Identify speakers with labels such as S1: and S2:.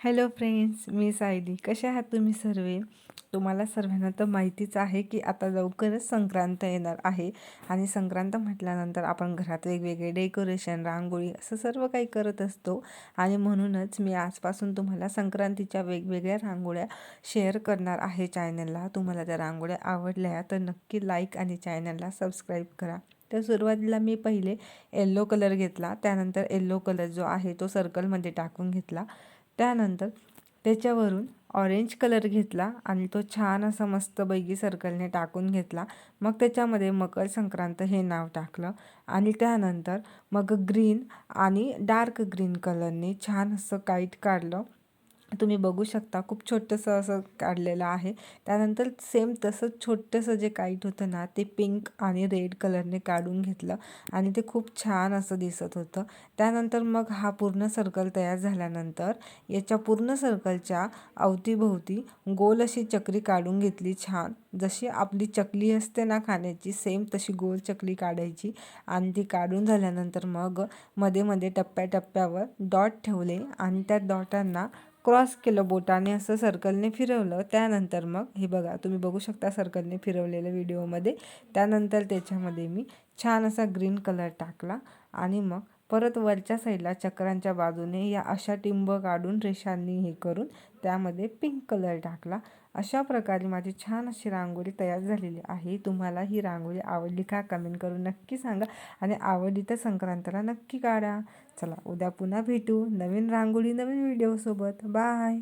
S1: Hello friends, मी सायली. कसे आहात तुम्ही सर्व? तुम्हाला सर्वांना तर माहितीच आहे की आता लवकरच संक्रांत येणार आहे आणि संक्रांत म्हटल्यानंतर आपण घरात वेगवेगळे डेकोरेशन, रांगोळी असं सर्व काही करत असतो. आणि म्हणूनच मी आजपासून तुम्हाला संक्रांतीच्या वेगवेगळ्या रांगोळ्या शेअर करणार आहे चॅनलला. तुम्हाला त्या रांगोळ्या आवडल्या तर नक्की लाईक आणि चॅनलला सबस्क्राईब करा. तर सुरुवातीला मी पहिले येल्लो कलर घेतला, त्यानंतर येल्लो कलर जो आहे तो सर्कलमध्ये टाकून घेतला. त्यानंतर त्याच्यावरून ऑरेंज कलर घेतला आणि तो छान असा मस्तपैकी सर्कलने टाकून घेतला. मग त्याच्यामध्ये मकर संक्रांत हे नाव टाकलं आणि त्यानंतर मग ग्रीन आणि डार्क ग्रीन कलरने छान असं काईट काढलं. तुम्ही बघू शकता खूप छोटंसं असं काढलेलं आहे. त्यानंतर सेम तसंच छोटंसं जे काईट होतं ना ते पिंक आणि रेड कलरने काढून घेतलं आणि ते खूप छान असं दिसत होतं. त्यानंतर मग हा पूर्ण सर्कल तयार झाल्यानंतर याच्या पूर्ण सर्कलच्या अवतीभोवती गोल अशी चक्री काढून घेतली छान. जशी आपली चकली असते ना खाण्याची, सेम तशी गोल चकली काढायची आणि ती काढून झाल्यानंतर मग मध्ये मध्ये टप्प्याटप्प्यावर डॉट ठेवले आणि त्या डॉटांना क्रॉस केलं बोटाने, असं सर्कलने फिरवलं. त्यानंतर मग हे बघा, तुम्ही बघू शकता सर्कलने फिरवलेलं व्हिडिओमध्ये. त्यानंतर त्याच्यामध्ये मी छान असा ग्रीन कलर टाकला आणि मग परत वरच्या साईडला चक्रांच्या बाजूने या अशा टिंब काढून रेषांनी हे करून त्यामध्ये पिंक कलर टाकला. अशा प्रकारे माझी छान अशी रांगोळी तयार झालेली आहे. तुम्हाला ही रांगोळी आवडली का कमेंट करून नक्की सांगा आणि आवडली तर संक्रांतीला नक्की काढा. चला, उद्या पुन्हा भेटू नवीन रांगोळी नवीन व्हिडिओसोबत. बाय.